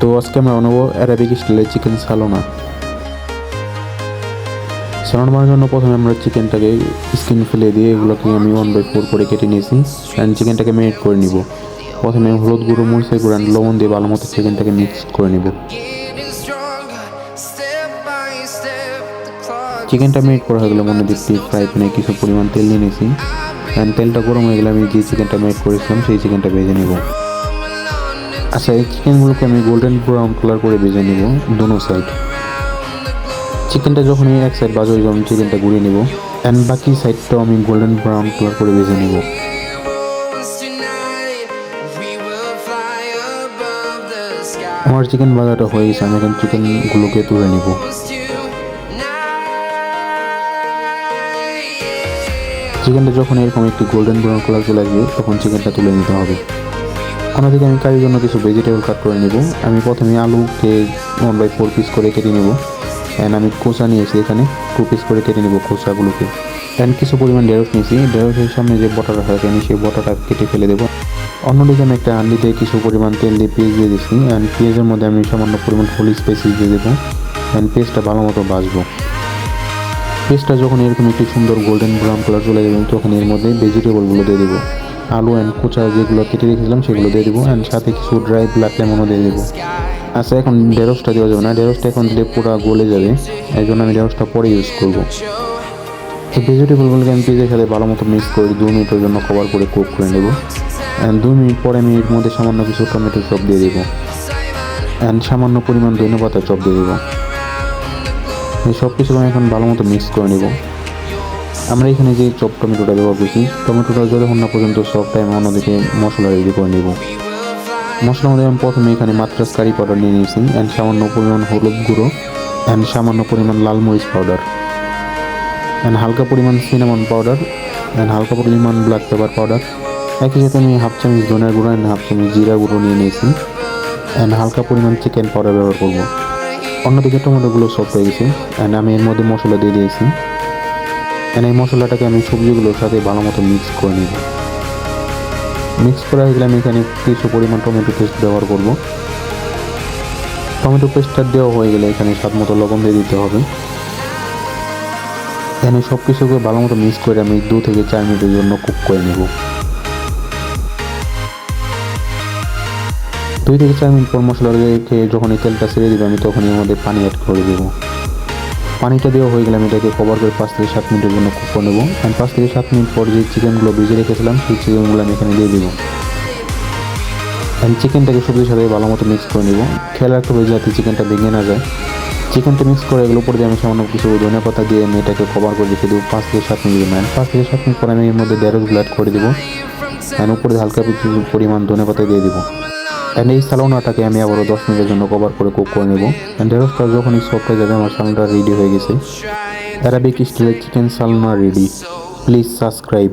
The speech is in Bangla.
তো আজকে আমরা বানাবো অ্যারাবিক স্টাইলের চিকেন সালোনা। সালোনা বানানোর জন্য প্রথমে আমরা চিকেনটাকে স্কিন ফেলে দিয়ে এগুলোকে আমি 1/4 করে কেটে নিয়েছি অ্যান্ড চিকেনটাকে ম্যারিনেট করে নিব। প্রথমে হলুদ গুঁড়ো, মরিচের গুঁড়ো অ্যান্ড লবণ দিয়ে ভালো মতো চিকেনটাকে মিক্স করে নিব। চিকেনটা ম্যারিনেট করা হয়ে গেলে মনে দেখছি ফ্রাই প্যানে কিছু পরিমাণ তেল নিয়ে নিয়েছি অ্যান্ড তেলটা গরম হয়ে গেলে আমি যে চিকেনটা ম্যারিনেট করেছিলাম সেই চিকেনটা ভেজে নেব। আচ্ছা, এই চিকেনগুলোকে আমি গোল্ডেন ব্রাউন কালার করে ভেজে নিব দোনো সাইড। চিকেনটা যখন এক সাইড ভাজা হয়ে যাবে আমি চিকেনটা ঘুরিয়ে নেব অ্যান্ড বাকি সাইডটাও আমি গোল্ডেন ব্রাউন কালার করে ভেজে নেব। আমার চিকেন ভাজাটা হয়ে গেছে, আমি এখন চিকেনগুলোকে তুলে নেব। চিকেনটা যখন এরকম একটি গোল্ডেন ব্রাউন কালার চলে আসবে তখন চিকেনটা তুলে নিতে হবে। অন্যদিকে আমি কারির জন্য কিছু ভেজিটেবল কাট করে নেব। আমি প্রথমে আলুকে 1/4 পিস করে কেটে নেব অ্যান্ড আমি খোসা নিয়েছি, এখানে 2 পিস করে কেটে নেব খোসাগুলোকে। অ্যান্ড কিছু পরিমাণ ঢেঁড়স নিয়েছি, ঢেঁড়সের সামনে যে বটাটা থাকে আমি সেই বটাটা কেটে ফেলে দেবো। অন্যদিকে আমি একটা হাঁড়িতে কিছু পরিমাণ তেল দিয়ে পেঁয়াজ দিয়ে দিচ্ছি অ্যান্ড পেঁয়াজের মধ্যে আমি সামান্য পরিমাণ হলুদ স্পাইসিস দিয়ে দেবো অ্যান্ড পেঁয়াজটা ভালো মতো ভাজবো। পেঁয়াজটা যখন এরকম একটি সুন্দর গোল্ডেন ব্রাউন কালার চলে যাবে তখন এর মধ্যে ভেজিটেবলগুলো দিয়ে দেবো। আলু অ্যান্ড কোচা যেগুলো কেটে রেখেছিলাম সেগুলো দিয়ে দেবো অ্যান্ড সাথে কিছু ড্রাই ব্ল্যাক লেমনও দিয়ে দেবো। আচ্ছা, এখন ঢেঁড়সটা দেওয়া যাবে না, ঢেঁড়সটা এখন দিলে পুরো গলে যাবে, এই জন্য আমি ঢেঁড়সটা পরে ইউজ করবো। তো ভেজিটেবলগুলোকে আমি পেঁয়াজের সাথে ভালো মতো মিক্স করে 2 মিনিটের জন্য কভার করে কুক করে নেব অ্যান্ড 2 মিনিট পরে আমি এর মধ্যে সামান্য কিছু টমেটো চপ দিয়ে দেবো অ্যান্ড সামান্য পরিমাণ ধনেপাতা চপ দিয়ে দেবো। এই সব কিছু আমি এখন ভালো মতো মিক্স করে নেব। আমরা এখানে যে চপ টমেটোটা ব্যবহার করছি, টমেটোটা যতক্ষণ না পর্যন্ত সব টাইম অন্যদিকে মশলা রেডি করে নেব। মশলার মধ্যে আমি প্রথমে এখানে মাত্রাস কারি পাউডার নিয়ে নিয়েছি অ্যান্ড সামান্য পরিমাণ হলুদ গুঁড়ো অ্যান্ড সামান্য পরিমাণ লাল মরিচ পাউডার অ্যান্ড হালকা পরিমাণ সিনামন পাউডার অ্যান্ড হালকা পরিমাণ ব্ল্যাক পেপার পাউডার। একই সাথে আমি হাফ চামচ ধনিয়ার গুঁড়ো অ্যান্ড হাফ চামচ জিরা গুঁড়ো নিয়ে নিয়েছি অ্যান্ড হালকা পরিমাণ চিকেন পাউডার ব্যবহার করব। অন্যদিকে টমেটোগুলো সফট হয়ে গেছে অ্যান্ড আমি এর মধ্যে মশলা দিয়ে দিয়েছি অ্যান্ড এই মশলাটাকে আমি সবজিগুলোর সাথে ভালো মতো মিক্স করে নেব। মিক্স করা হয়ে গেলে আমি এখানে কিছু পরিমাণ টমেটো পেস্ট ব্যবহার করব। টমেটো পেস্টটা দেওয়া হয়ে গেলে এখানে স্বাদ মতো লবণ দিয়ে দিতে হবে। এখানে সব কিছুকে ভালো মতো মিক্স করে আমি 2 থেকে 4 মিনিটের জন্য কুক করে নেব। 2 থেকে 4 মিনিট পর মশলা রেখে যখন এই তেলটা ছেড়ে দেবে আমি তখন এর মধ্যে পানি অ্যাড করে দেবো। পানিটা দেওয়া হয়ে গেলে আমি এটাকে কভার করে 5 থেকে 7 মিনিটের জন্য কুক করে নেবো অ্যান্ড 5 থেকে 7 মিনিট পর যে চিকেনগুলো ভেজে রেখেছিলাম সেই চিকেনগুলো আমি এখানে দিয়ে দেবো অ্যান্ড চিকেনটাকে সবজির সাথে ভালো মতো মিক্স করে নেব। খেয়াল রাখতে হবে যাতে চিকেনটা ভেঙে না যায়। চিকেনটা মিক্স করে এগুলো উপর দিয়ে আমি সামান্য কিছু ধনিয়া পাতা দিয়ে আমি এটাকে কভার করে রেখে দেবো 5 থেকে 7 মিনিট। 5 থেকে 7 মিনিট পরে আমি এর মধ্যে ঢেঁড়সগুলো অ্যাড করে দেবো অ্যান্ড উপরে হালকা কিছু পরিমাণ ধনিয়া পাতা দিয়ে দেবো অ্যান্ড এই সালোনাটাকে আমি আবারও 10 মিনিটের জন্য কভার করে কুক করে নেব অ্যান্ড ঢেঁড়সটা যখনই সফট হয়ে যাবে আমার সালোনাটা রেডি হয়ে গেছে। অ্যারাবিক স্টাইলের চিকেন সালোনা রেডি। Please subscribe.